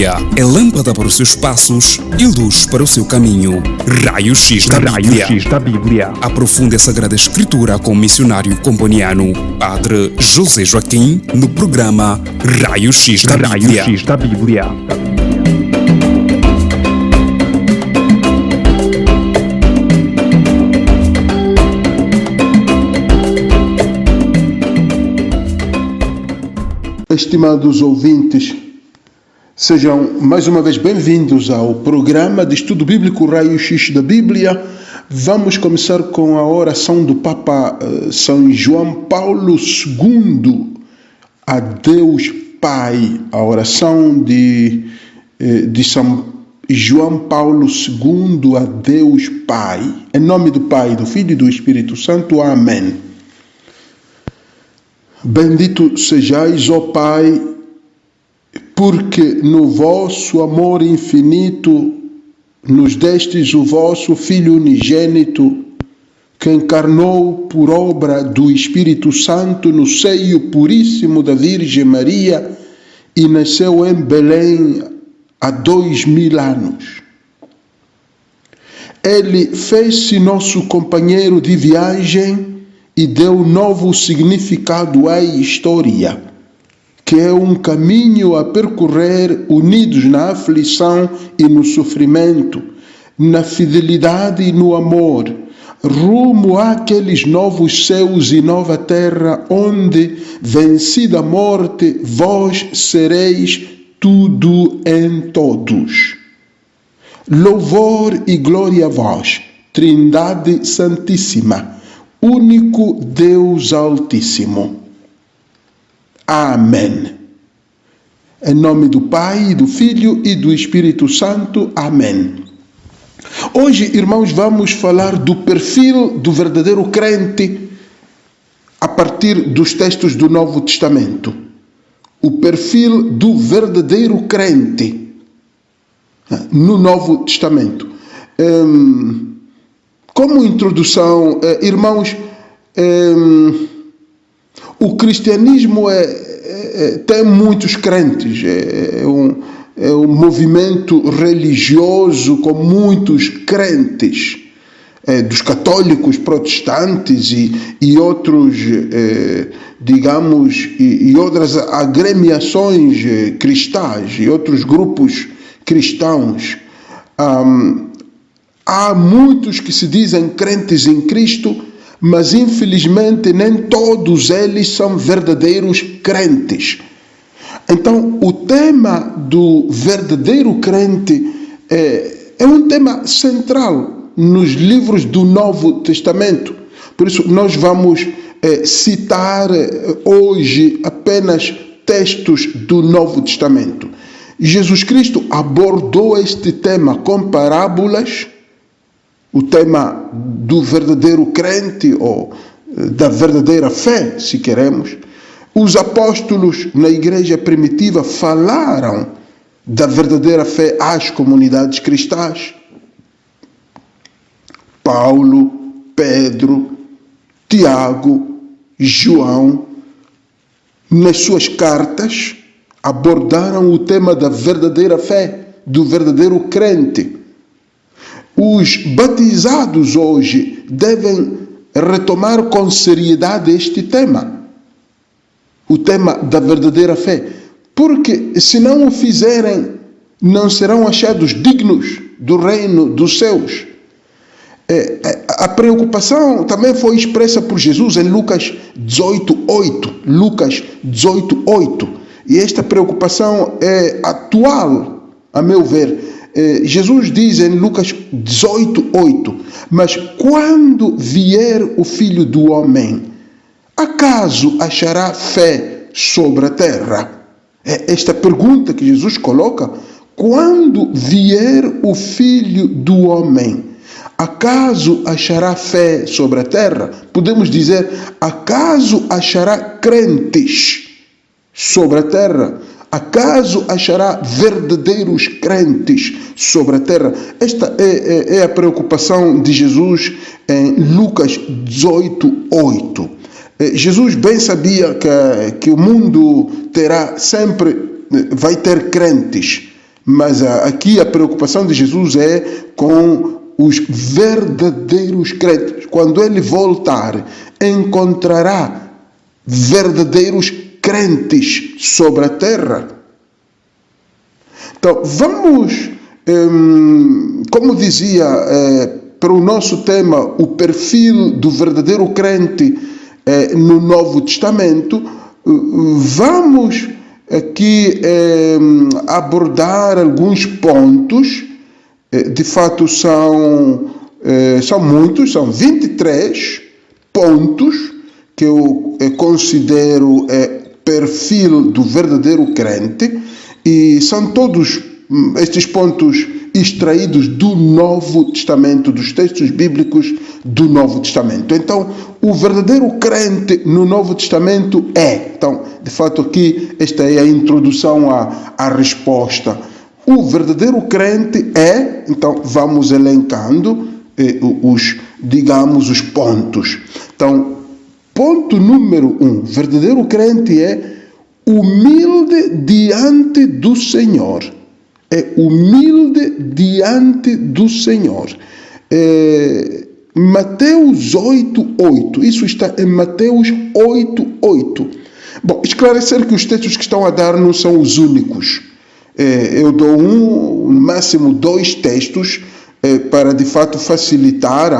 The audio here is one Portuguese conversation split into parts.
Bíblia é lâmpada para os seus passos e luz para o seu caminho. Raio-X da Bíblia. Aprofunde a Sagrada Escritura com o missionário comboniano Padre José Joaquim no programa Raio-X da Bíblia. Estimados ouvintes, sejam mais uma vez bem-vindos ao programa de estudo bíblico Raio-X da Bíblia. Vamos começar com a oração do Papa São João Paulo II a Deus Pai. A oração de São João Paulo II a Deus Pai. Em nome do Pai, do Filho e do Espírito Santo. Amém. Bendito sejais, ó Pai, porque no vosso amor infinito nos destes o vosso Filho unigênito, que encarnou por obra do Espírito Santo no seio puríssimo da Virgem Maria e nasceu em Belém há 2000 anos. Ele fez-se nosso companheiro de viagem e deu novo significado à história, que é um caminho a percorrer unidos na aflição e no sofrimento, na fidelidade e no amor, rumo àqueles novos céus e nova terra, onde, vencida a morte, vós sereis tudo em todos. Louvor e glória a vós, Trindade Santíssima, único Deus Altíssimo. Amém. Em nome do Pai, do Filho e do Espírito Santo. Amém. Hoje, irmãos, vamos falar do perfil do verdadeiro crente a partir dos textos do Novo Testamento. O perfil do verdadeiro crente no Novo Testamento. Como introdução, irmãos, o cristianismo tem muitos crentes, é um movimento religioso com muitos crentes, dos católicos, protestantes e outros, digamos, e outras agremiações cristãs e outros grupos cristãos. Há muitos que se dizem crentes em Cristo, mas infelizmente nem todos eles são verdadeiros crentes. Então, o tema do verdadeiro crente é um tema central nos livros do Novo Testamento. Por isso, nós vamos citar hoje apenas textos do Novo Testamento. Jesus Cristo abordou este tema com parábolas, o tema do verdadeiro crente ou da verdadeira fé, se queremos. Os apóstolos na igreja primitiva falaram da verdadeira fé às comunidades cristãs. Paulo, Pedro, Tiago, João, nas suas cartas, abordaram o tema da verdadeira fé, do verdadeiro crente. Os batizados hoje devem retomar com seriedade este tema, o tema da verdadeira fé, porque se não o fizerem, não serão achados dignos do reino dos céus. A preocupação também foi expressa por Jesus em Lucas 18:8. Lucas 18:8. E esta preocupação é atual, a meu ver. Jesus diz em Lucas 18:8, mas quando vier o Filho do Homem, acaso achará fé sobre a terra? É esta pergunta que Jesus coloca. Quando vier o Filho do Homem, acaso achará fé sobre a terra? Podemos dizer, acaso achará crentes sobre a terra? Acaso achará verdadeiros crentes sobre a terra? Esta é a preocupação de Jesus em Lucas 18:8. Jesus bem sabia que o mundo vai ter crentes, Mas aqui a preocupação de Jesus é com os verdadeiros crentes. Quando ele voltar, encontrará verdadeiros crentes sobre a terra. Então, vamos, como dizia, para o nosso tema, o perfil do verdadeiro crente no Novo Testamento, vamos aqui abordar alguns pontos. De fato são muitos, são 23 pontos que eu considero perfil do verdadeiro crente, e são todos estes pontos extraídos do Novo Testamento, dos textos bíblicos do Novo Testamento. Então, o verdadeiro crente no Novo Testamento então, de fato aqui, esta é a introdução à resposta. O verdadeiro crente então vamos elencando os pontos. Então, ponto número 1, verdadeiro crente é humilde diante do Senhor. É humilde diante do Senhor. Mateus 8:8, isso está em Mateus 8:8. Bom, esclarecer que os textos que estão a dar não são os únicos. Eu dou no máximo 2 textos para de fato facilitar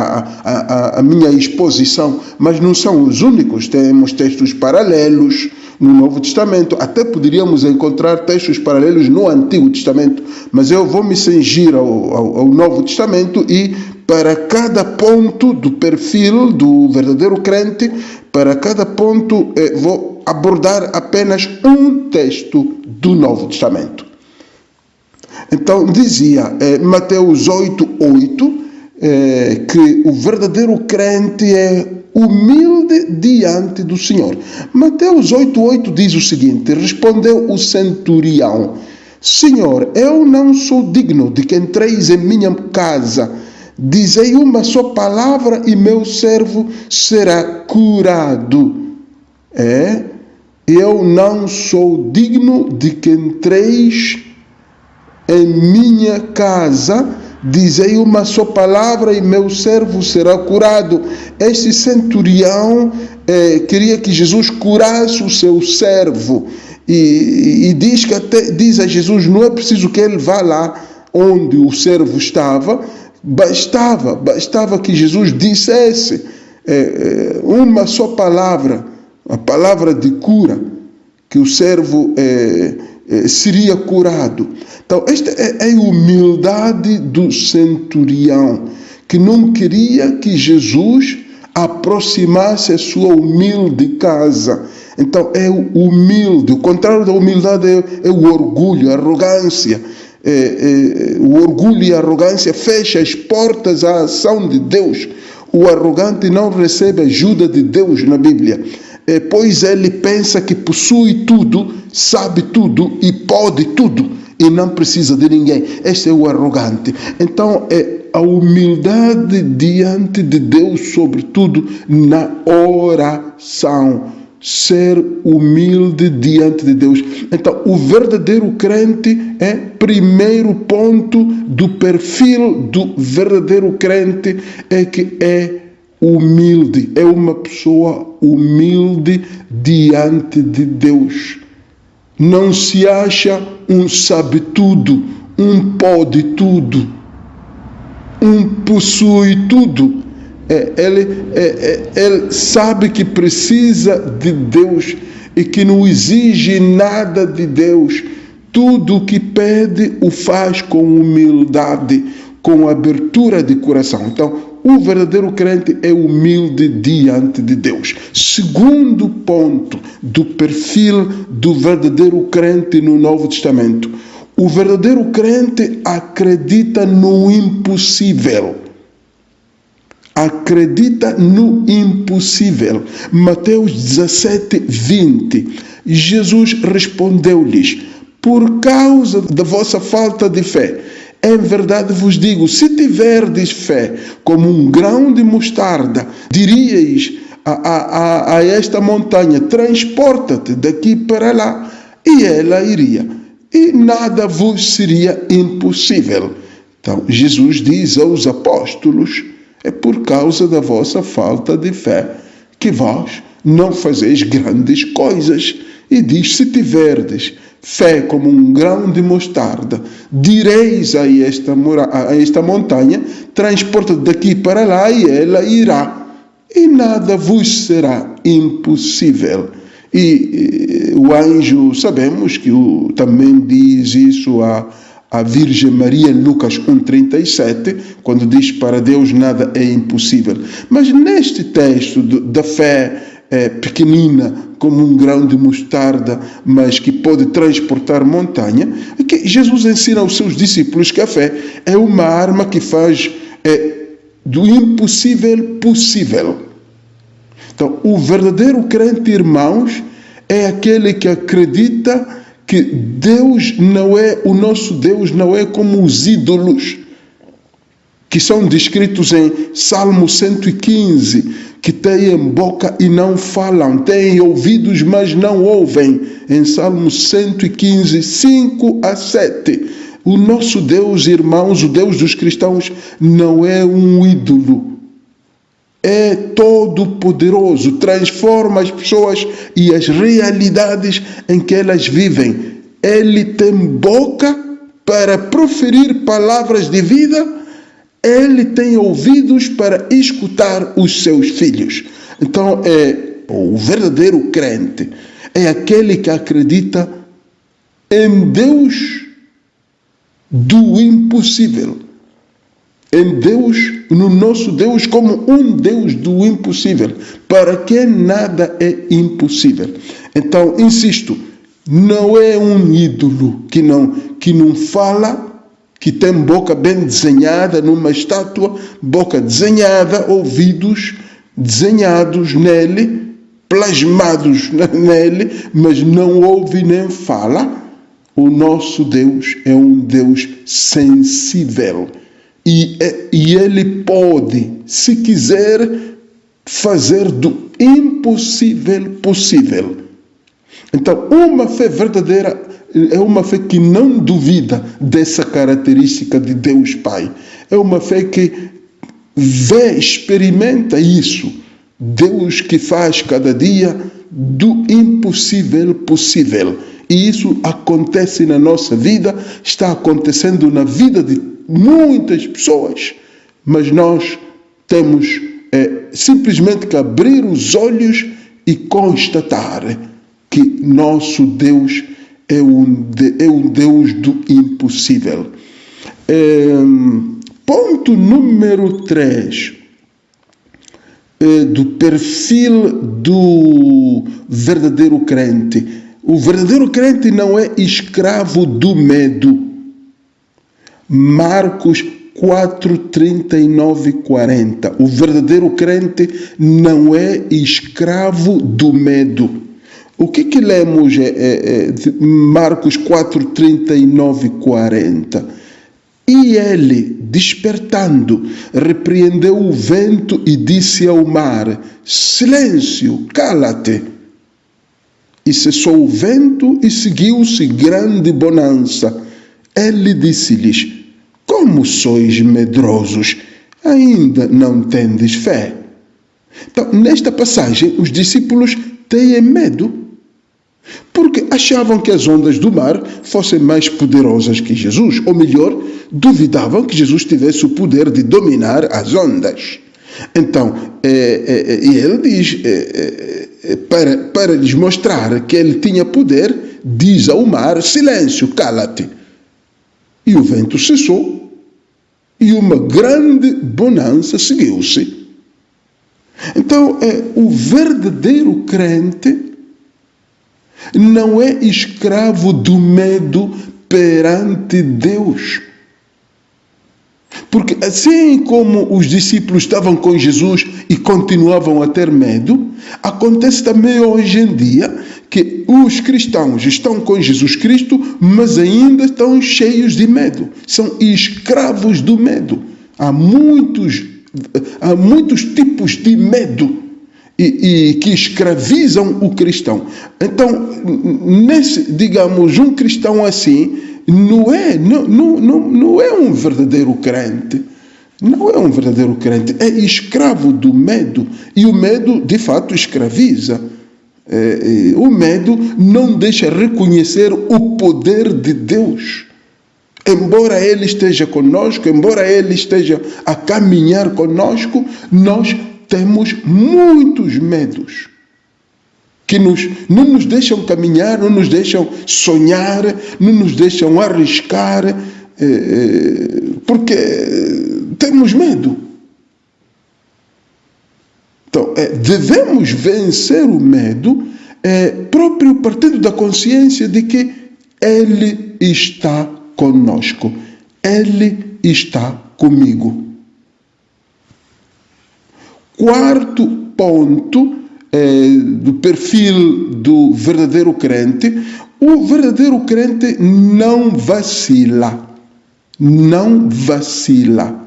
a minha exposição, mas não são os únicos. Temos textos paralelos no Novo Testamento, até poderíamos encontrar textos paralelos no Antigo Testamento, mas eu vou me cingir ao Novo Testamento, e para cada ponto do perfil do verdadeiro crente, para cada ponto vou abordar apenas um texto do Novo Testamento. Então, dizia Mateus 8:8 que o verdadeiro crente é humilde diante do Senhor. Mateus 8:8 diz o seguinte: respondeu o centurião: Senhor, eu não sou digno de que entreis em minha casa. Dizei uma só palavra e meu servo será curado. Eu não sou digno de que entreis em minha casa. Dizei uma só palavra e meu servo será curado. Este centurião queria que Jesus curasse o seu servo. E diz a Jesus, não é preciso que ele vá lá onde o servo estava. Bastava que Jesus dissesse uma só palavra, a palavra de cura, que o servo seria curado. Então, esta é a humildade do centurião, que não queria que Jesus aproximasse a sua humilde casa. Então, é humilde. O contrário da humildade é o orgulho, a arrogância. O orgulho e a arrogância fecham as portas à ação de Deus. O arrogante não recebe ajuda de Deus na Bíblia, pois ele pensa que possui tudo, sabe tudo e pode tudo e não precisa de ninguém. Este é o arrogante. Então, a humildade diante de Deus, sobretudo na oração. Ser humilde diante de Deus. Então, o verdadeiro crente primeiro ponto do perfil do verdadeiro crente que é humilde. É uma pessoa humilde diante de Deus. Não se acha um sabe tudo, um pode tudo, um possui tudo. Ele sabe que precisa de Deus e que não exige nada de Deus. Tudo o que pede o faz com humildade, com abertura de coração. Então, o verdadeiro crente é humilde diante de Deus. Segundo ponto do perfil do verdadeiro crente no Novo Testamento. O verdadeiro crente acredita no impossível. Acredita no impossível. Mateus 17:20. Jesus respondeu-lhes: por causa da vossa falta de fé, em verdade vos digo, se tiverdes fé como um grão de mostarda, diríeis a esta montanha, transporta-te daqui para lá, e ela iria. e nada vos seria impossível. Então, Jesus diz aos apóstolos, é por causa da vossa falta de fé que vós não fazeis grandes coisas. E diz, se tiverdes fé como um grão de mostarda, direis a esta montanha, transporta daqui para lá e ela irá. E nada vos será impossível. E o anjo, sabemos que também diz isso a Virgem Maria em Lucas 1,37, quando diz para Deus nada é impossível. Mas neste texto da fé pequenina, como um grão de mostarda, mas que pode transportar montanha, é que Jesus ensina aos seus discípulos que a fé é uma arma que faz do impossível possível. Então, o verdadeiro crente, irmãos, é aquele que acredita que Deus não é, o nosso Deus não é como os ídolos que são descritos em Salmo 115, que têm boca e não falam, têm ouvidos, mas não ouvem. Em Salmo 115, 5 a 7. O nosso Deus, irmãos, o Deus dos cristãos, não é um ídolo. É todo-poderoso, transforma as pessoas e as realidades em que elas vivem. Ele tem boca para proferir palavras de vida, ele tem ouvidos para escutar os seus filhos. Então, o verdadeiro crente é aquele que acredita em Deus do impossível. Em Deus, no nosso Deus, como um Deus do impossível. Para quem nada é impossível. Então, insisto, não é um ídolo que não fala, que tem boca bem desenhada numa estátua, boca desenhada, ouvidos desenhados nele, plasmados nele, mas não ouve nem fala. O nosso Deus é um Deus sensível. E ele pode, se quiser, fazer do impossível possível. Então, uma fé verdadeira é uma fé que não duvida dessa característica de Deus Pai. É uma fé que experimenta isso. Deus que faz cada dia do impossível possível. E isso acontece na nossa vida, está acontecendo na vida de muitas pessoas. Mas nós temos simplesmente que abrir os olhos e constatar que nosso Deus é um Deus do impossível. Ponto número 3 do perfil do verdadeiro crente. O verdadeiro crente não é escravo do medo. Marcos 4, 39 e 40. O verdadeiro crente não é escravo do medo. O que lemos Marcos 4, 39 e 40? E ele, despertando, repreendeu o vento e disse ao mar: silêncio, cala-te. E cessou o vento e seguiu-se grande bonança. Ele disse-lhes: como sois medrosos, ainda não tendes fé? Então, nesta passagem, os discípulos têm medo, porque achavam que as ondas do mar fossem mais poderosas que Jesus, ou melhor, duvidavam que Jesus tivesse o poder de dominar as ondas. Então, ele diz, para lhes mostrar que ele tinha poder, diz ao mar: silêncio, cala-te. E o vento cessou, e uma grande bonança seguiu-se. Então, o verdadeiro crente não é escravo do medo perante Deus. Porque assim como os discípulos estavam com Jesus e continuavam a ter medo, acontece também hoje em dia que os cristãos estão com Jesus Cristo, mas ainda estão cheios de medo. São escravos do medo. Há muitos tipos de medo. e que escravizam o cristão. Então, digamos, um cristão assim não é um verdadeiro crente. Não é um verdadeiro crente, é escravo do medo. E o medo, de fato, escraviza. O medo não deixa reconhecer o poder de Deus. Embora Ele esteja conosco, embora Ele esteja a caminhar conosco, nós temos muitos medos que não nos deixam caminhar, não nos deixam sonhar, não nos deixam arriscar, porque temos medo. Então, devemos vencer o medo, próprio partindo da consciência de que Ele está conosco. Ele está comigo. Quarto ponto do perfil do verdadeiro crente: o verdadeiro crente não vacila. Não vacila.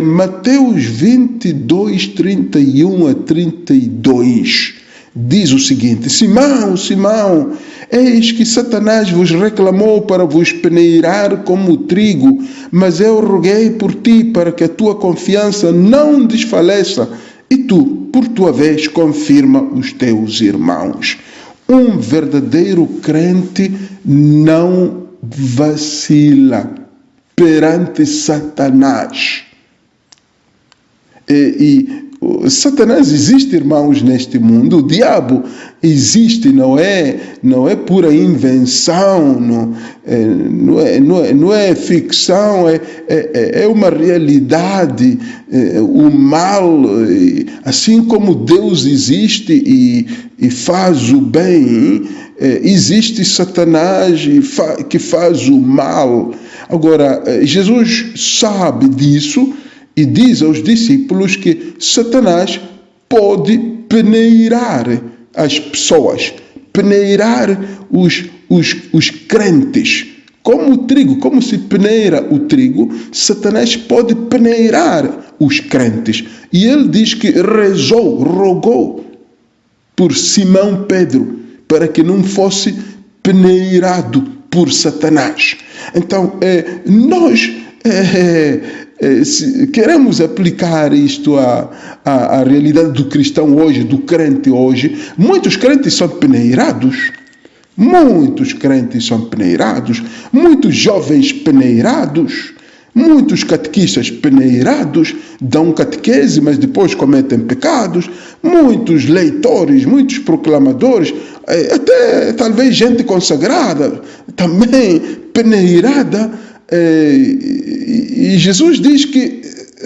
Mateus 22, 31 a 32 diz o seguinte: Simão, Simão, eis que Satanás vos reclamou para vos peneirar como trigo, mas eu roguei por ti para que a tua confiança não desfaleça, e tu, por tua vez, confirma os teus irmãos. Um verdadeiro crente não vacila perante Satanás. Satanás existe, irmãos, neste mundo. O diabo existe, não é pura invenção, não é ficção, é uma realidade. O mal, assim como Deus existe e faz o bem, existe Satanás que faz o mal. Agora, Jesus sabe disso e diz aos discípulos que Satanás pode peneirar as pessoas, peneirar os crentes. Como o trigo, como se peneira o trigo, Satanás pode peneirar os crentes. E ele diz que rogou por Simão Pedro, para que não fosse peneirado por Satanás. Então, nós queremos aplicar isto à realidade do cristão hoje, do crente hoje. Muitos crentes são peneirados. Muitos crentes são peneirados. Muitos jovens peneirados. Muitos catequistas peneirados, dão catequese, mas depois cometem pecados. Muitos leitores, muitos proclamadores, até talvez gente consagrada, também peneirada. E Jesus diz que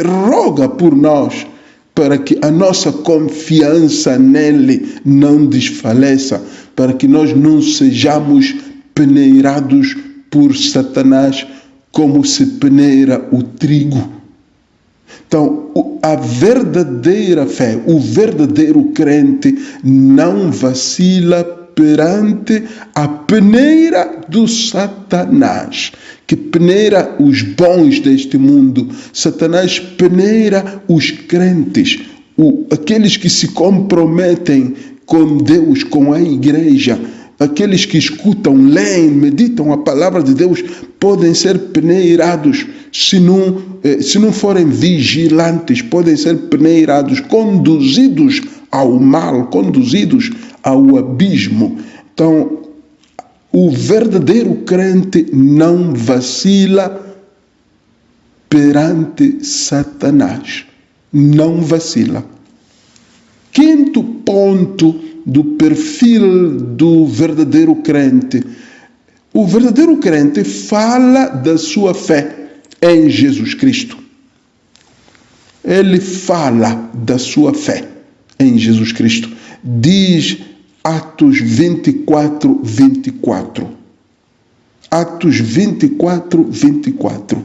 roga por nós, para que a nossa confiança nele não desfaleça, para que nós não sejamos peneirados por Satanás, como se peneira o trigo. Então, a verdadeira fé, o verdadeiro crente não vacila perante a peneira do Satanás, que peneira os bons deste mundo. Satanás peneira os crentes, aqueles que se comprometem com Deus, com a igreja. Aqueles que escutam, leem, meditam a palavra de Deus podem ser peneirados se não forem vigilantes, podem ser peneirados, conduzidos ao mal, conduzidos ao abismo. Então, o verdadeiro crente não vacila perante Satanás. Não vacila. Quinto ponto do perfil do verdadeiro crente. O verdadeiro crente fala da sua fé em Jesus Cristo. Ele fala da sua fé em Jesus Cristo. Diz Atos 24, 24. Atos 24, 24.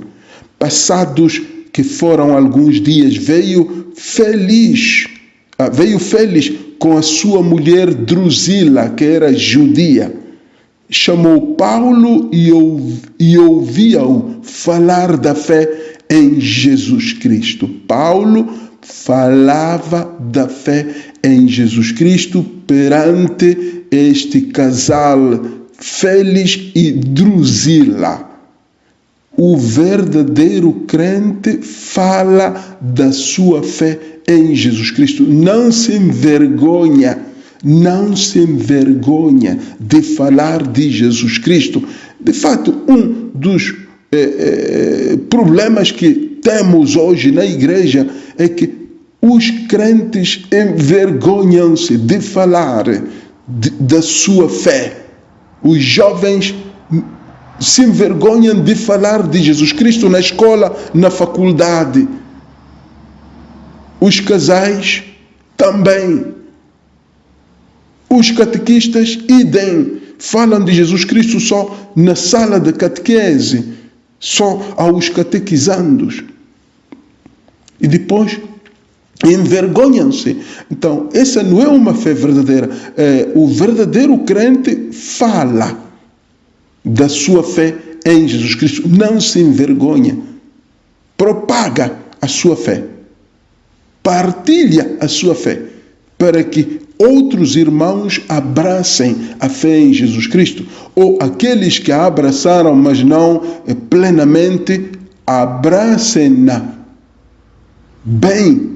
Passados que foram alguns dias, veio feliz com a sua mulher Drusila, que era judia. Chamou Paulo e ouvia-o falar da fé em Jesus Cristo. Paulo falava da fé em Jesus Cristo perante este casal, Félix e Drusila. O verdadeiro crente fala da sua fé em Jesus Cristo. Não se envergonha de falar de Jesus Cristo. De fato, um dos problemas que temos hoje na igreja é que os crentes envergonham-se de falar da sua fé. Os jovens se envergonham de falar de Jesus Cristo na escola, na faculdade. Os casais também. Os catequistas, idem, falam de Jesus Cristo só na sala de catequese, só aos catequizandos. E depois envergonham-se. Então, essa não é uma fé verdadeira. O verdadeiro crente fala da sua fé em Jesus Cristo. Não se envergonha. Propaga a sua fé. Partilha a sua fé. Para que outros irmãos abracem a fé em Jesus Cristo. Ou aqueles que a abraçaram, mas não plenamente, abracem-na bem.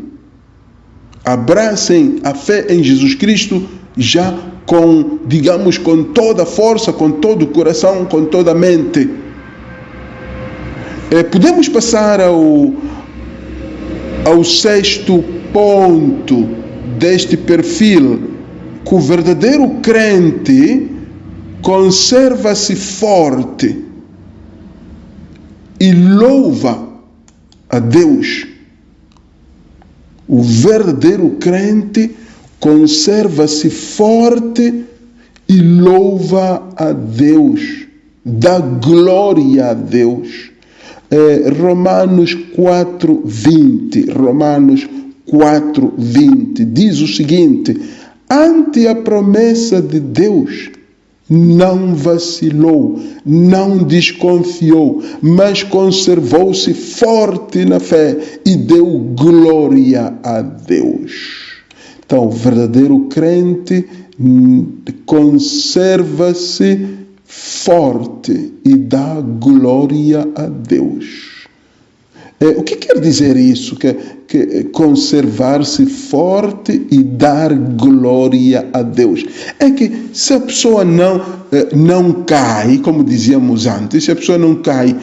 Abracem a fé em Jesus Cristo já com, digamos, com toda a força, com todo o coração, com toda a mente. Podemos passar ao sexto ponto deste perfil, que o verdadeiro crente conserva-se forte e louva a Deus. O verdadeiro crente conserva-se forte e louva a Deus, dá glória a Deus. Romanos 4:20, Romanos 4:20 diz o seguinte: ante a promessa de Deus, não vacilou, não desconfiou, mas conservou-se forte na fé e deu glória a Deus. Então, o verdadeiro crente conserva-se forte e dá glória a Deus. O que quer dizer isso? Que conservar-se forte e dar glória a Deus. É que se a pessoa não cai, como dizíamos antes, se a pessoa não cai,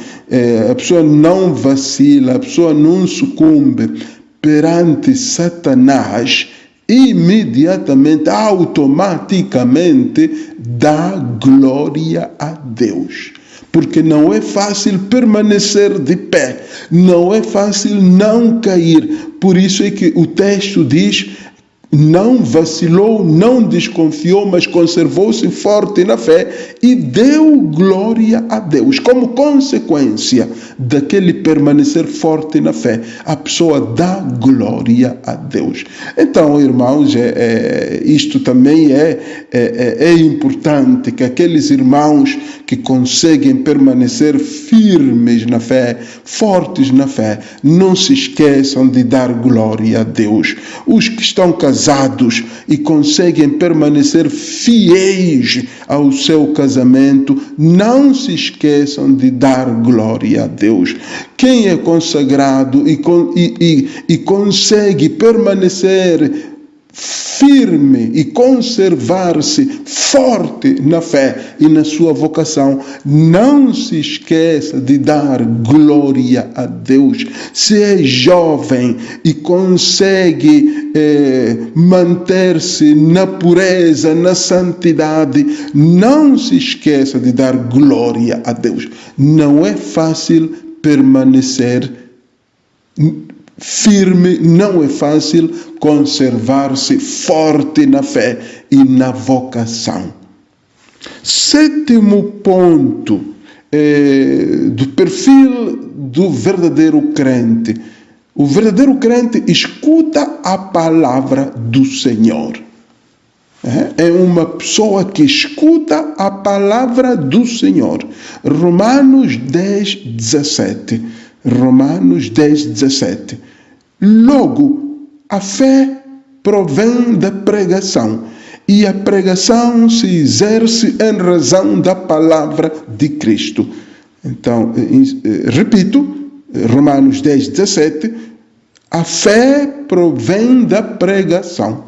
a pessoa não vacila, a pessoa não sucumbe perante Satanás, imediatamente, automaticamente, dá glória a Deus. Porque não é fácil permanecer de pé, não é fácil não cair. Por isso é que o texto diz: não vacilou, não desconfiou, mas conservou-se forte na fé e deu glória a Deus. Como consequência daquele permanecer forte na fé, a pessoa dá glória a Deus. Então, irmãos, isto também é importante, que aqueles irmãos que conseguem permanecer firmes na fé, fortes na fé, não se esqueçam de dar glória a Deus. Os que estão casados e conseguem permanecer fiéis ao seu casamento, não se esqueçam de dar glória a Deus. Quem é consagrado e consegue permanecer firme e conservar-se forte na fé e na sua vocação, não se esqueça de dar glória a Deus. Se é jovem e consegue manter-se na pureza, na santidade, não se esqueça de dar glória a Deus. Não é fácil permanecer firme, não é fácil conservar-se forte na fé e na vocação. Sétimo ponto do perfil do verdadeiro crente. O verdadeiro crente escuta a palavra do Senhor. É uma pessoa que escuta a palavra do Senhor. Romanos 10:17. Romanos 10:17. Logo, A fé provém da pregação, e a pregação se exerce em razão da palavra de Cristo. Então, repito, Romanos 10, 17, a fé provém da pregação.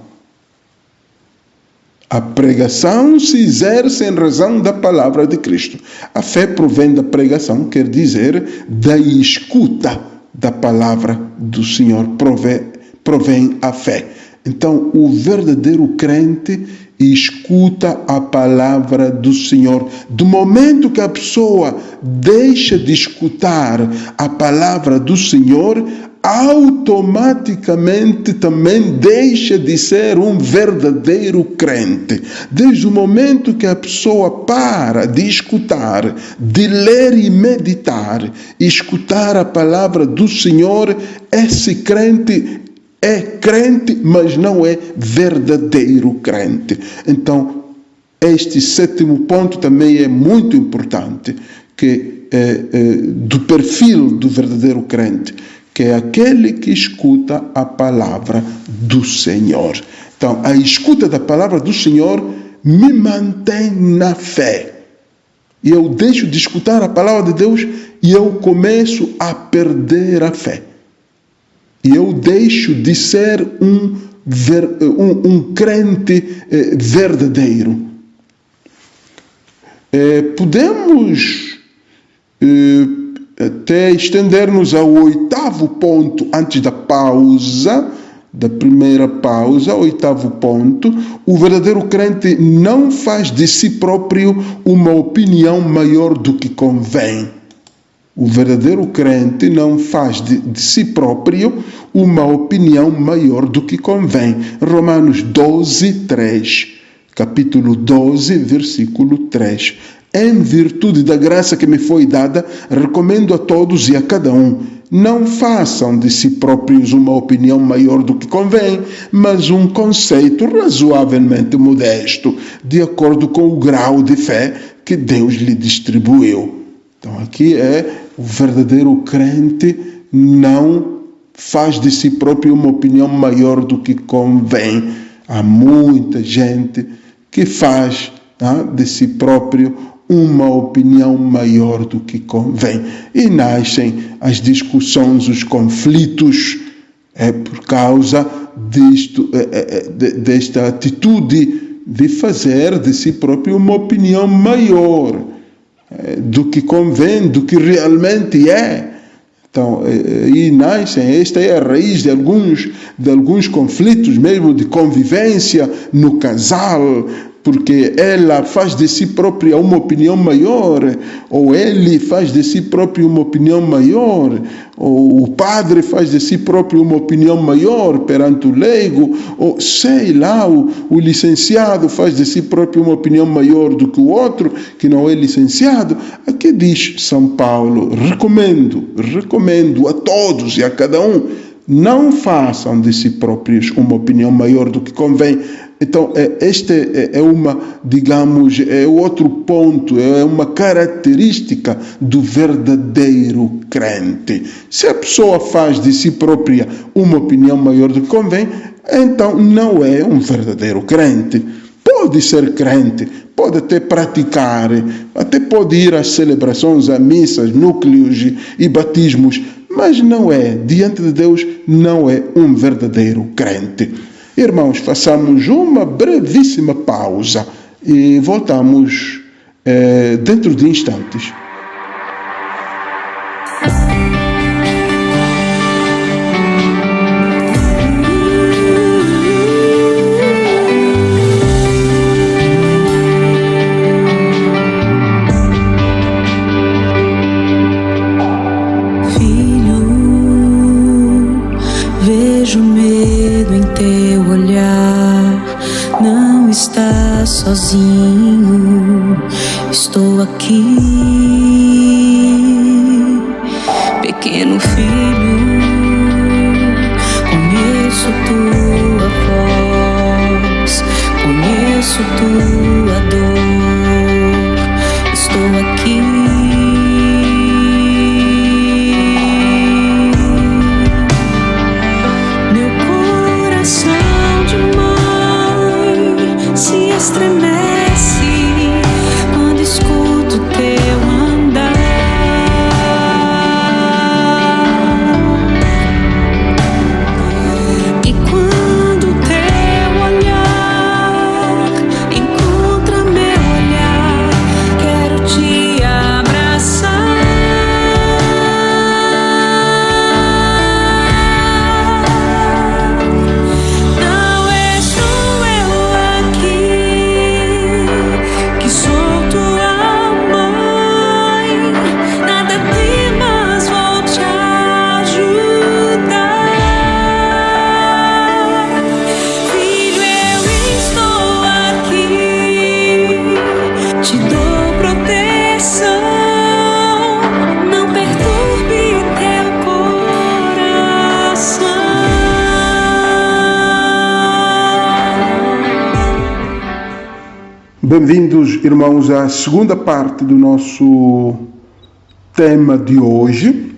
A pregação se exerce em razão da palavra de Cristo. A fé provém da pregação, quer dizer, da escuta da palavra do Senhor, provém a fé. Então, o verdadeiro crente escuta a palavra do Senhor. Do momento que a pessoa deixa de escutar a palavra do Senhor, automaticamente também deixa de ser um verdadeiro crente. Desde o momento que a pessoa para de escutar, de ler e meditar, escutar a palavra do Senhor, esse crente é crente, mas não é verdadeiro crente. Então, este sétimo ponto também é muito importante, que do perfil do verdadeiro crente, que é aquele que escuta a palavra do Senhor. Então, a escuta da palavra do Senhor me mantém na fé. E eu deixo de escutar a palavra de Deus e eu começo a perder a fé. E eu deixo de ser um crente verdadeiro. Podemos até estender-nos ao 8º ponto, antes da pausa, da primeira pausa, 8º ponto. O verdadeiro crente não faz de si próprio uma opinião maior do que convém. O verdadeiro crente não faz de si próprio uma opinião maior do que convém. Romanos 12, 3. Capítulo 12, versículo 3. Em virtude da graça que me foi dada, recomendo a todos e a cada um: não façam de si próprios uma opinião maior do que convém, mas um conceito razoavelmente modesto, de acordo com o grau de fé que Deus lhe distribuiu. Então aqui o verdadeiro crente não faz de si próprio uma opinião maior do que convém. Há muita gente que faz de si próprio uma opinião maior do que convém. E nascem as discussões, os conflitos, por causa desta atitude de fazer de si próprio uma opinião maior do que convém, do que realmente é. Então, aí nascem, esta é a raiz de alguns conflitos, mesmo de convivência no casal, porque ela faz de si própria uma opinião maior, ou ele faz de si próprio uma opinião maior, ou o padre faz de si próprio uma opinião maior perante o leigo, ou sei lá, o licenciado faz de si próprio uma opinião maior do que o outro, que não é licenciado. Aqui diz São Paulo: recomendo a todos e a cada um, não façam de si próprios uma opinião maior do que convém. Então, este é o outro ponto, é uma característica do verdadeiro crente. Se a pessoa faz de si própria uma opinião maior do que convém, então não é um verdadeiro crente. Pode ser crente, pode até praticar, até pode ir às celebrações, a missas, núcleos e batismos, mas não é, diante de Deus, não é um verdadeiro crente. Irmãos, façamos uma brevíssima pausa e voltamos dentro de instantes. Sozinho, estou aqui, pequeno filho, conheço tua voz, conheço tua dor, estou aqui. Meu Bem-vindos, irmãos, à segunda parte do nosso tema de hoje.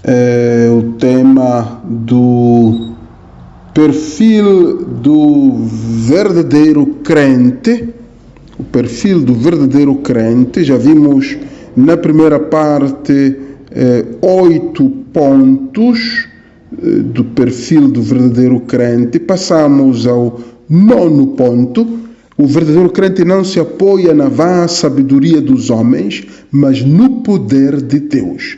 É o tema do perfil do verdadeiro crente. O perfil do verdadeiro crente. Já vimos na primeira parte 8 pontos do perfil do verdadeiro crente. Passamos ao 9º ponto. O verdadeiro crente não se apoia na vã sabedoria dos homens, mas no poder de Deus.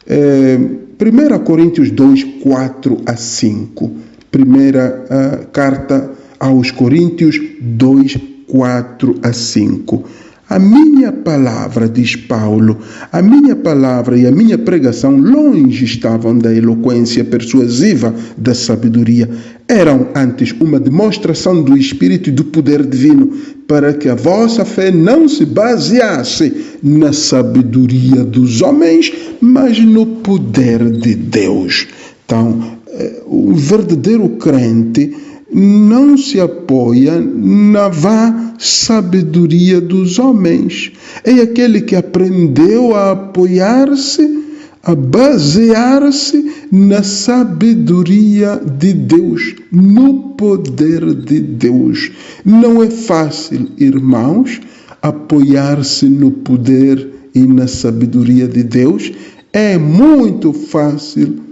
1 Coríntios 2, 4 a 5. Primeira carta aos Coríntios 2, 4 a 5. A minha palavra, diz Paulo, a minha palavra e a minha pregação longe estavam da eloquência persuasiva da sabedoria. Eram antes uma demonstração do Espírito e do poder divino, para que a vossa fé não se baseasse na sabedoria dos homens, mas no poder de Deus. Então, o verdadeiro crente não se apoia na vã sabedoria dos homens. É aquele que aprendeu a apoiar-se, a basear-se na sabedoria de Deus, no poder de Deus. Não é fácil, irmãos, apoiar-se no poder e na sabedoria de Deus. É muito fácil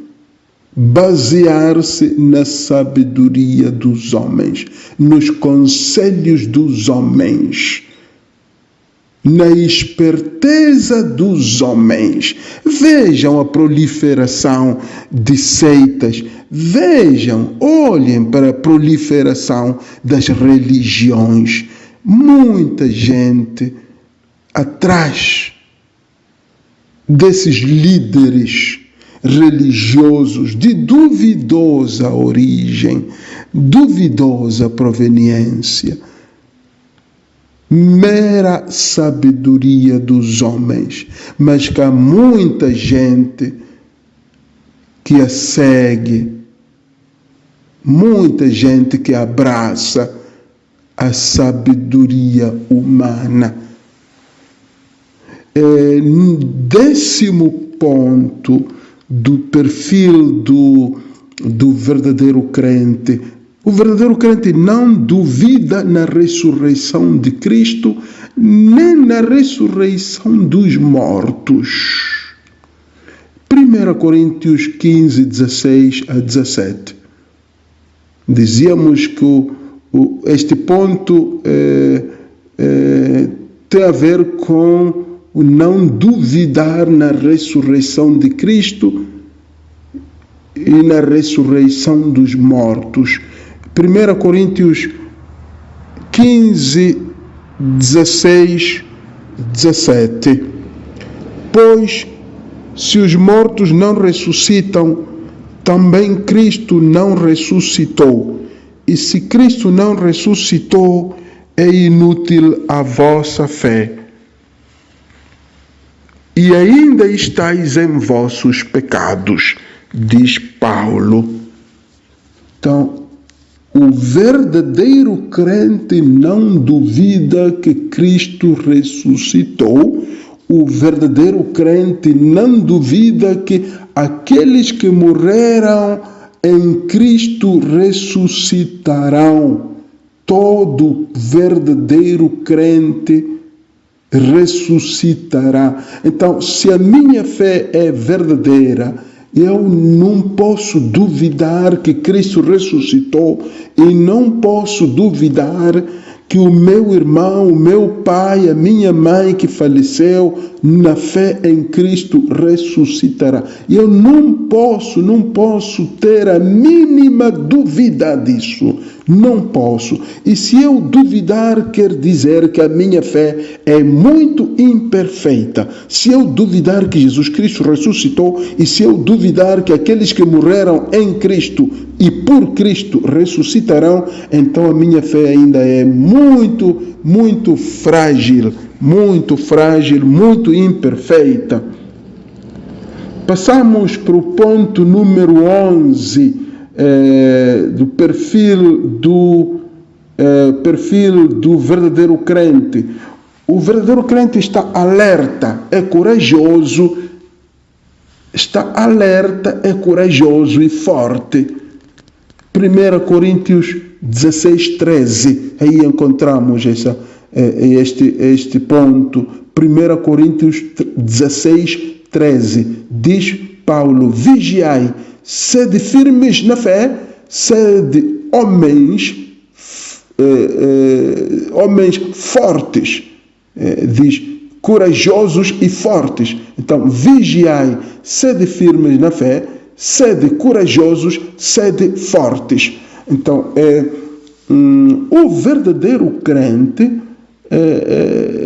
basear-se na sabedoria dos homens, nos conselhos dos homens, na esperteza dos homens. Vejam a proliferação de seitas, olhem para a proliferação das religiões. Muita gente atrás desses líderes religiosos de duvidosa origem, duvidosa proveniência, mera sabedoria dos homens, mas que há muita gente que a segue, muita gente que abraça a sabedoria humana. 10º ponto do perfil do verdadeiro crente. O verdadeiro crente não duvida na ressurreição de Cristo, nem na ressurreição dos mortos. 1 Coríntios 15, 16 a 17. Dizíamos que este ponto tem a ver com o não duvidar na ressurreição de Cristo e na ressurreição dos mortos. 1 Coríntios 15, 16, 17. Pois, se os mortos não ressuscitam, também Cristo não ressuscitou. E se Cristo não ressuscitou, é inútil a vossa fé. E ainda estáis em vossos pecados, diz Paulo. Então, o verdadeiro crente não duvida que Cristo ressuscitou. O verdadeiro crente não duvida que aqueles que morreram em Cristo ressuscitarão. Todo verdadeiro crente ressuscitará. Então, se a minha fé é verdadeira, eu não posso duvidar que Cristo ressuscitou e não posso duvidar que o meu irmão, o meu pai, a minha mãe que faleceu na fé em Cristo ressuscitará. E eu não posso ter a mínima dúvida disso. Não posso. E se eu duvidar, quer dizer que a minha fé é muito imperfeita. Se eu duvidar que Jesus Cristo ressuscitou e se eu duvidar que aqueles que morreram em Cristo e por Cristo ressuscitarão, então a minha fé ainda é muito frágil, muito imperfeita. Passamos para o ponto número 11 do perfil do perfil do verdadeiro crente. O verdadeiro crente está alerta, é corajoso, e forte. 1 Coríntios 16:13, aí encontramos este ponto. 1 Coríntios 16:13, diz Paulo: vigiai, sede firmes na fé, sede homens fortes, diz corajosos e fortes. Então, vigiai, sede firmes na fé, sede corajosos, sede fortes. Então, o verdadeiro crente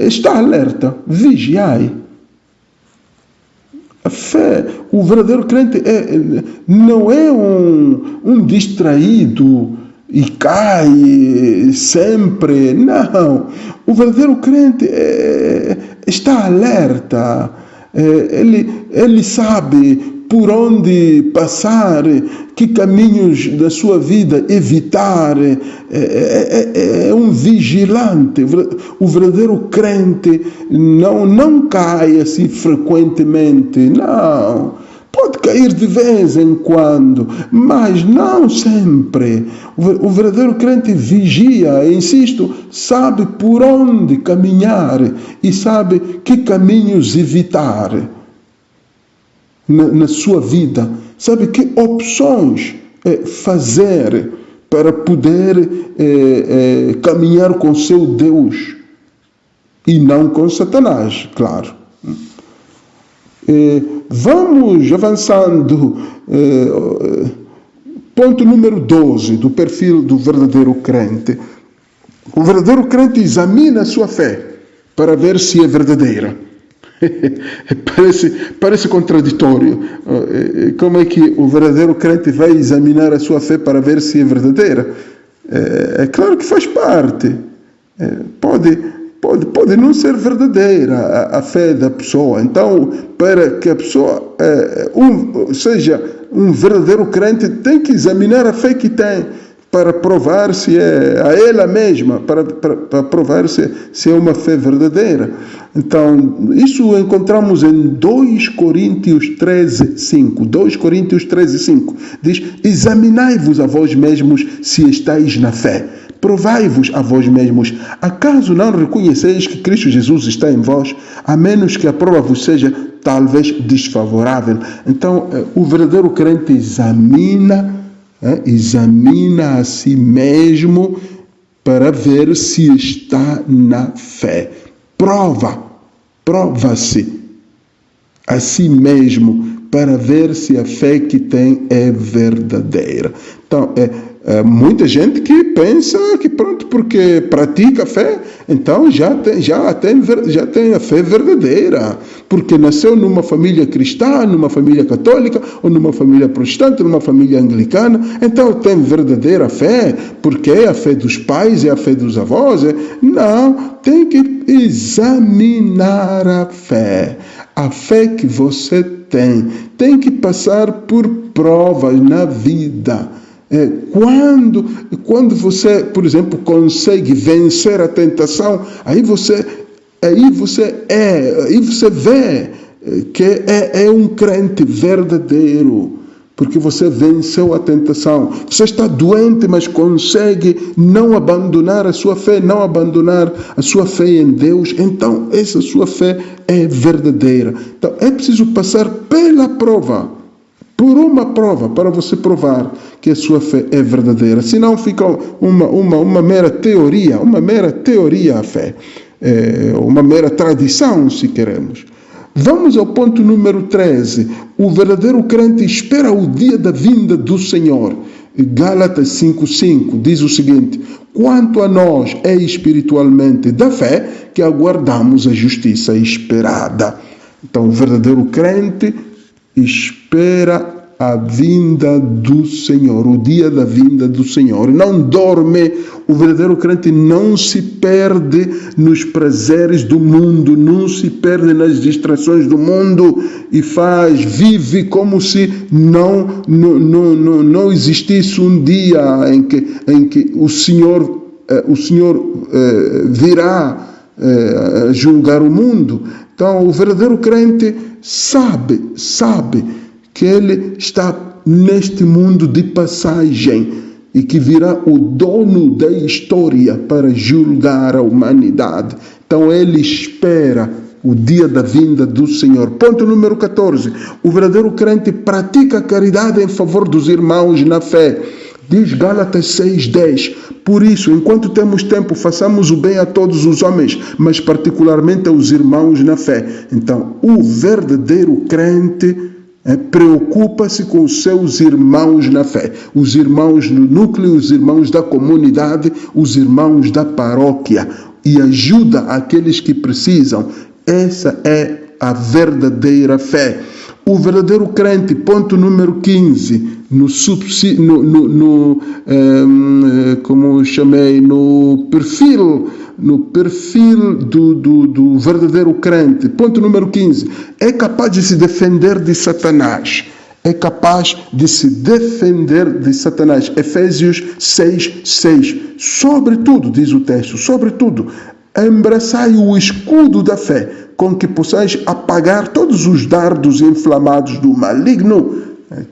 está alerta, vigiai. A fé, o verdadeiro crente não é um distraído e cai sempre. Não, o verdadeiro crente está alerta. Ele sabe por onde passar, que caminhos da sua vida evitar. É um vigilante. O verdadeiro crente não cai assim frequentemente, não. Pode cair de vez em quando, mas não sempre. O verdadeiro crente vigia, insisto, sabe por onde caminhar e sabe que caminhos evitar na sua vida. Sabe que opções fazer para poder caminhar com seu Deus e não com Satanás, claro. Vamos avançando. Ponto número 12 do perfil do verdadeiro crente. O verdadeiro crente examina a sua fé para ver se é verdadeira. Parece contraditório. Como é que o verdadeiro crente vai examinar a sua fé para ver se é verdadeira? É claro que faz parte. Pode não ser verdadeira a fé da pessoa. Então, para que a pessoa seja um verdadeiro crente, tem que examinar a fé que tem para provar se é a ela mesma, para provar se é uma fé verdadeira. Então, isso encontramos em 2 Coríntios 13:5. 2 Coríntios 13:5 diz: examinai-vos a vós mesmos se estáis na fé. Provai-vos a vós mesmos. Acaso não reconheceis que Cristo Jesus está em vós, a menos que a prova vos seja talvez desfavorável? Então, o verdadeiro crente examina a si mesmo para ver se está na fé. Prova-se a si mesmo para ver se a fé que tem é verdadeira. Então, muita gente que pensa que pronto, porque pratica a fé, então já tem a fé verdadeira, porque nasceu numa família cristã, numa família católica, ou numa família protestante, numa família anglicana, então tem verdadeira fé, porque é a fé dos pais, é a fé dos avós. Não, tem que examinar a fé que você tem que passar por provas na vida. Quando você, por exemplo, consegue vencer a tentação, aí você vê que é um crente verdadeiro, porque você venceu a tentação. Você está doente, mas consegue não abandonar a sua fé, não abandonar a sua fé em Deus. Então, essa sua fé é verdadeira. Então, é preciso passar pela prova, por uma prova, para você provar que a sua fé é verdadeira. Senão fica uma mera teoria a fé, uma mera tradição, se queremos. Vamos ao ponto número 13. O verdadeiro crente espera o dia da vinda do Senhor. Gálatas 5:5 diz o seguinte: quanto a nós é espiritualmente da fé que aguardamos a justiça esperada. Então, o verdadeiro crente espera a vinda do Senhor, o dia da vinda do Senhor. Não dorme. O verdadeiro crente não se perde nos prazeres do mundo, não se perde nas distrações do mundo e vive como se não existisse um dia em que o Senhor o Senhor virá julgar o mundo. Então, o verdadeiro crente sabe que ele está neste mundo de passagem e que virá o dono da história para julgar a humanidade. Então, ele espera o dia da vinda do Senhor. Ponto número 14. O verdadeiro crente pratica a caridade em favor dos irmãos na fé. Diz Gálatas 6:10. Por isso, enquanto temos tempo, façamos o bem a todos os homens, mas particularmente aos irmãos na fé. Então, o verdadeiro crente preocupa-se com os seus irmãos na fé. Os irmãos no núcleo, os irmãos da comunidade, os irmãos da paróquia. E ajuda aqueles que precisam. Essa é a verdadeira fé. O verdadeiro crente, ponto número 15, no perfil do verdadeiro crente, ponto número 15, é capaz de se defender de Satanás. É capaz de se defender de Satanás. Efésios 6:6. Sobretudo, diz o texto, sobretudo, abraçai o escudo da fé, com que possais apagar todos os dardos inflamados do maligno,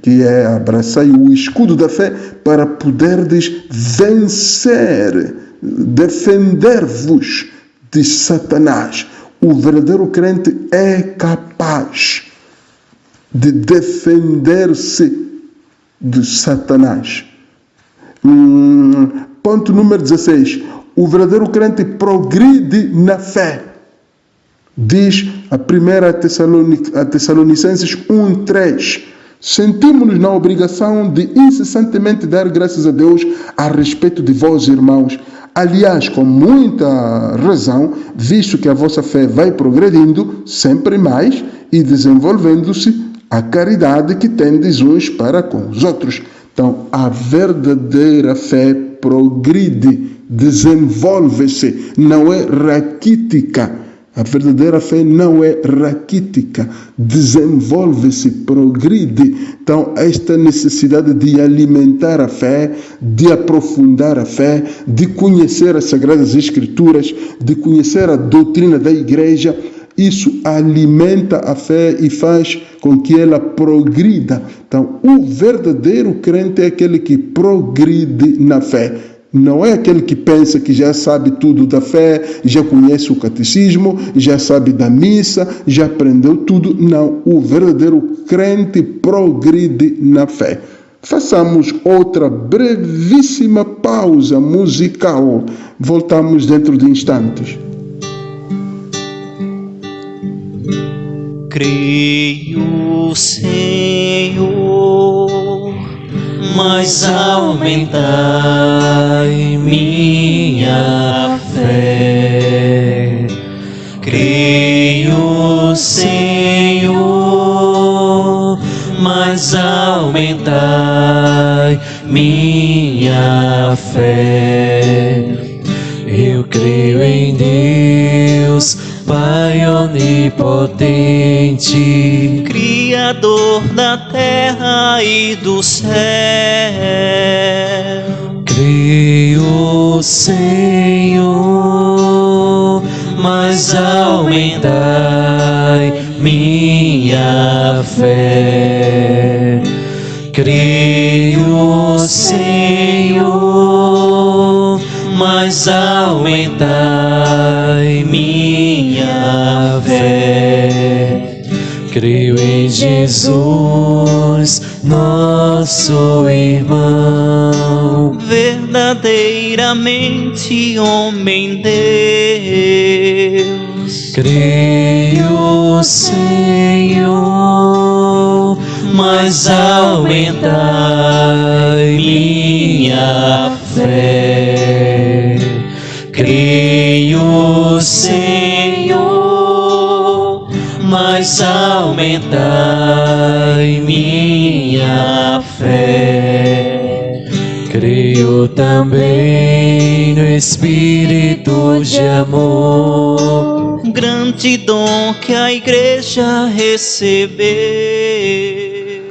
que é abraçai o escudo da fé para poderdes vencer, defender-vos de Satanás. O verdadeiro crente é capaz de defender-se de Satanás. Ponto número 16. O verdadeiro crente progride na fé. Diz a 1 Tessalonicenses 1:3. Sentimos-nos na obrigação de incessantemente dar graças a Deus a respeito de vós, irmãos. Aliás, com muita razão, visto que a vossa fé vai progredindo sempre mais e desenvolvendo-se a caridade que tendes uns para com os outros. Então, a verdadeira fé progride, desenvolve-se, não é raquítica. A verdadeira fé não é raquítica, desenvolve-se, progride. Então, esta necessidade de alimentar a fé, de aprofundar a fé, de conhecer as Sagradas Escrituras, de conhecer a doutrina da igreja, isso alimenta a fé e faz com que ela progrida. Então, o verdadeiro crente é aquele que progride na fé. Não é aquele que pensa que já sabe tudo da fé, já conhece o catecismo, já sabe da missa, já aprendeu tudo. Não, o verdadeiro crente progride na fé. Façamos outra brevíssima pausa musical. Voltamos dentro de instantes. Creio, Senhor, mas aumentai minha fé. Creio, Senhor, mas aumentai minha fé. Eu creio em Deus, Pai onipotente, Criador da terra e do céu. Creio, Senhor, mas aumentai minha fé. Creio, Senhor, mas aumentai minha fé. Creio em Jesus, nosso irmão, verdadeiramente homem Deus. Creio, Senhor, mas aumentai minha fé. Creio, Senhor, mas aumentai minha fé. Creio também no Espírito de amor, grande dom que a igreja recebeu.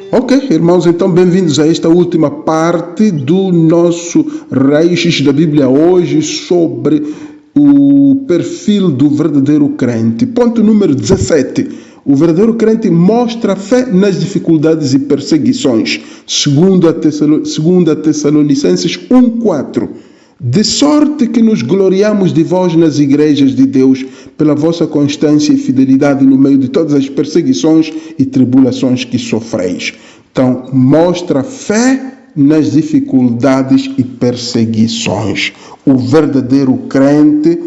Ok, irmãos, então bem-vindos a esta última parte do nosso Raio-X da Bíblia hoje sobre o perfil do verdadeiro crente. Ponto número 17. O verdadeiro crente mostra fé nas dificuldades e perseguições. Segundo a Tessalonicenses 1:4. De sorte que nos gloriamos de vós nas igrejas de Deus, pela vossa constância e fidelidade no meio de todas as perseguições e tribulações que sofreis. Então, mostra fé nas dificuldades e perseguições. O verdadeiro crente,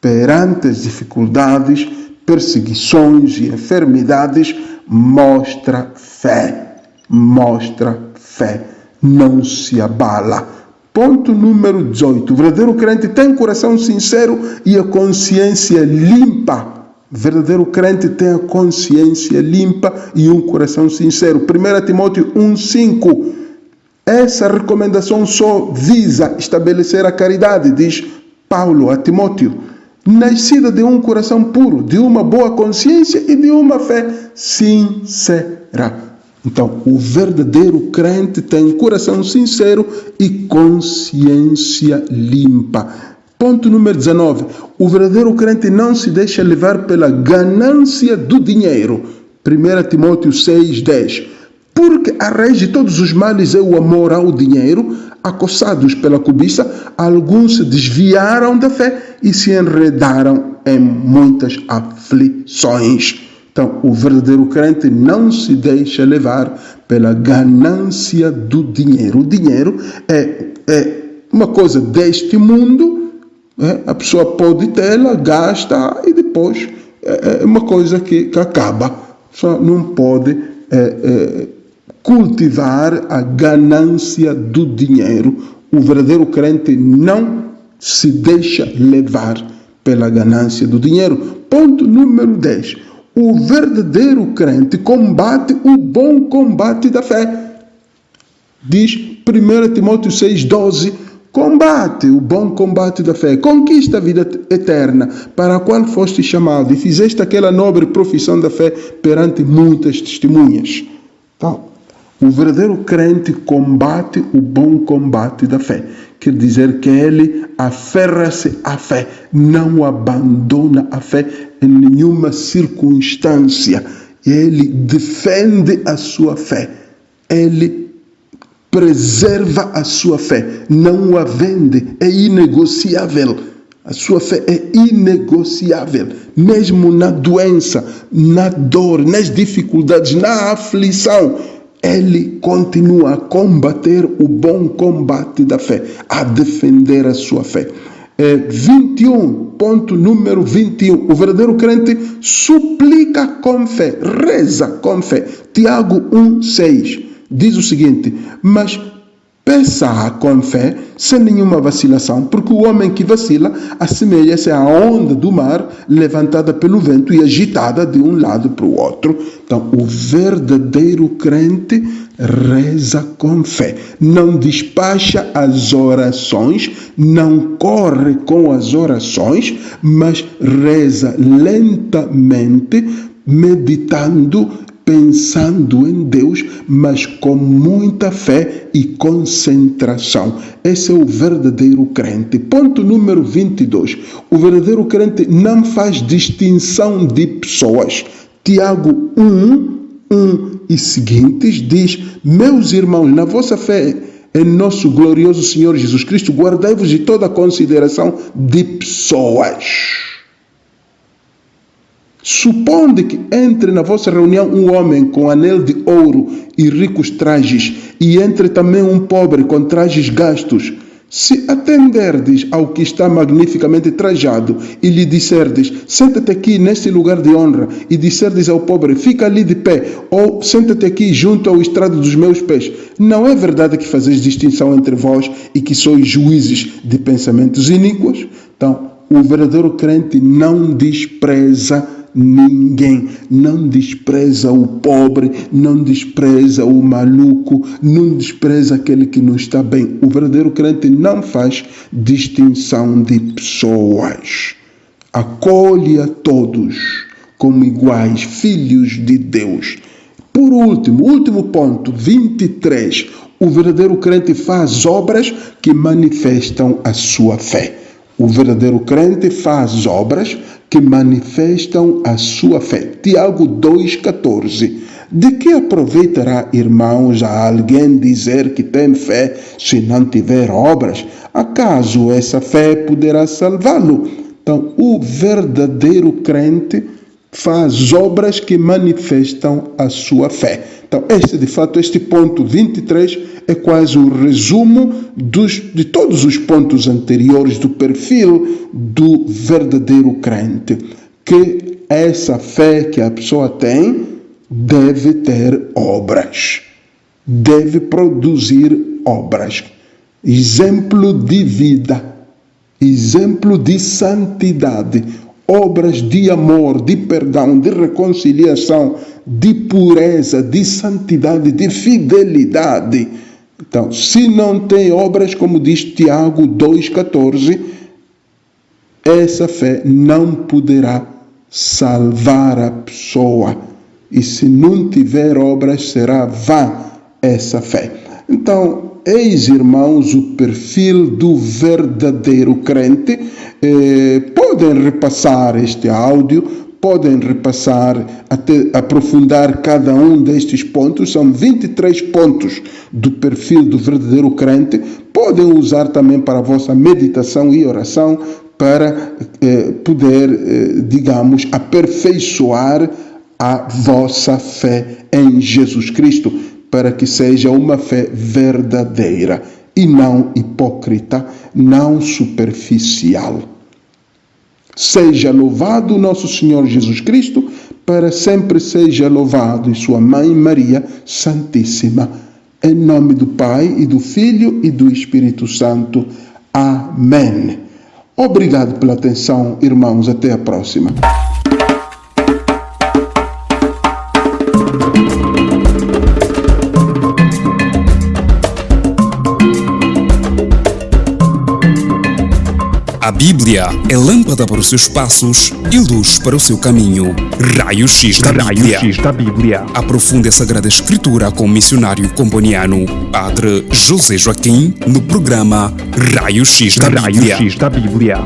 perante as dificuldades, perseguições e enfermidades, mostra fé. Mostra fé. Não se abala. Ponto número 18. O verdadeiro crente tem coração sincero e a consciência limpa. O verdadeiro crente tem a consciência limpa e um coração sincero. 1 Timóteo 1:5. Essa recomendação só visa estabelecer a caridade, diz Paulo a Timóteo, nascida de um coração puro, de uma boa consciência e de uma fé sincera. Então, o verdadeiro crente tem coração sincero e consciência limpa. Ponto número 19. O verdadeiro crente não se deixa levar pela ganância do dinheiro. 1 Timóteo 6:10. Porque a raiz de todos os males é o amor ao dinheiro. Acossados pela cobiça, alguns se desviaram da fé e se enredaram em muitas aflições. Então, o verdadeiro crente não se deixa levar pela ganância do dinheiro. O dinheiro é uma coisa deste mundo, a pessoa pode tê-la, gasta e depois é uma coisa que acaba. Só não pode cultivar a ganância do dinheiro. O verdadeiro crente não se deixa levar pela ganância do dinheiro. Ponto número 10. O verdadeiro crente combate o bom combate da fé. Diz 1 Timóteo 6:12. Combate o bom combate da fé. Conquista a vida eterna, para a qual foste chamado, e fizeste aquela nobre profissão da fé perante muitas testemunhas. Então, o verdadeiro crente combate o bom combate da fé. Quer dizer que ele aferra-se à fé, não abandona a fé em nenhuma circunstância. Ele defende a sua fé. Ele preserva a sua fé, não a vende, é inegociável. A sua fé é inegociável, mesmo na doença, na dor, nas dificuldades, na aflição. Ele continua a combater o bom combate da fé, a defender a sua fé. 21, ponto número 21. O verdadeiro crente suplica com fé, reza com fé. Tiago 1:6 diz o seguinte: mas peça com fé, sem nenhuma vacilação, porque o homem que vacila assemelha-se à onda do mar, levantada pelo vento e agitada de um lado para o outro. Então, o verdadeiro crente reza com fé, não despacha as orações, não corre com as orações, mas reza lentamente, meditando, pensando em Deus, mas com muita fé e concentração. Esse é o verdadeiro crente. Ponto número 22. O verdadeiro crente não faz distinção de pessoas. Tiago 1 e seguintes diz: meus irmãos, na vossa fé em nosso glorioso Senhor Jesus Cristo, guardai-vos de toda consideração de pessoas. Suponde que entre na vossa reunião um homem com anel de ouro e ricos trajes, e entre também um pobre com trajes gastos. Se atenderdes ao que está magnificamente trajado e lhe disserdes: senta-te aqui neste lugar de honra, e disserdes ao pobre: fica ali de pé, ou senta-te aqui junto ao estrado dos meus pés, não é verdade que fazeis distinção entre vós e que sois juízes de pensamentos iníquos? Então, o verdadeiro crente não despreza ninguém, não despreza o pobre, não despreza o maluco, não despreza aquele que não está bem. O verdadeiro crente não faz distinção de pessoas, acolhe a todos como iguais, filhos de Deus. Por último, último ponto, 23. O verdadeiro crente faz obras que manifestam a sua fé. O verdadeiro crente faz obras que manifestam a sua fé. Tiago 2,14. De que aproveitará, irmãos, a alguém dizer que tem fé se não tiver obras? Acaso essa fé poderá salvá-lo? Então, o verdadeiro crente faz obras que manifestam a sua fé. Então, este ponto 23 é quase o resumo de todos os pontos anteriores do perfil do verdadeiro crente. Que essa fé que a pessoa tem deve ter obras, deve produzir obras. Exemplo de vida, exemplo de santidade, obras de amor, de perdão, de reconciliação, de pureza, de santidade, de fidelidade. Então, se não tem obras, como diz Tiago 2,14, essa fé não poderá salvar a pessoa. E se não tiver obras, será vã essa fé. Então, eis, irmãos, o perfil do verdadeiro crente. Podem repassar este áudio, podem repassar, até aprofundar cada um destes pontos. São 23 pontos do perfil do verdadeiro crente. Podem usar também para a vossa meditação e oração para poder, digamos, aperfeiçoar a vossa fé em Jesus Cristo, para que seja uma fé verdadeira e não hipócrita, não superficial. Seja louvado nosso Senhor Jesus Cristo, para sempre seja louvado, e sua Mãe Maria Santíssima. Em nome do Pai, e do Filho, e do Espírito Santo. Amém. Obrigado pela atenção, irmãos. Até a próxima. A Bíblia é lâmpada para os seus passos e luz para o seu caminho. Raio-X da Bíblia. Aprofunde a Sagrada Escritura com o missionário comboniano, Padre José Joaquim, no programa Raio-X da Bíblia.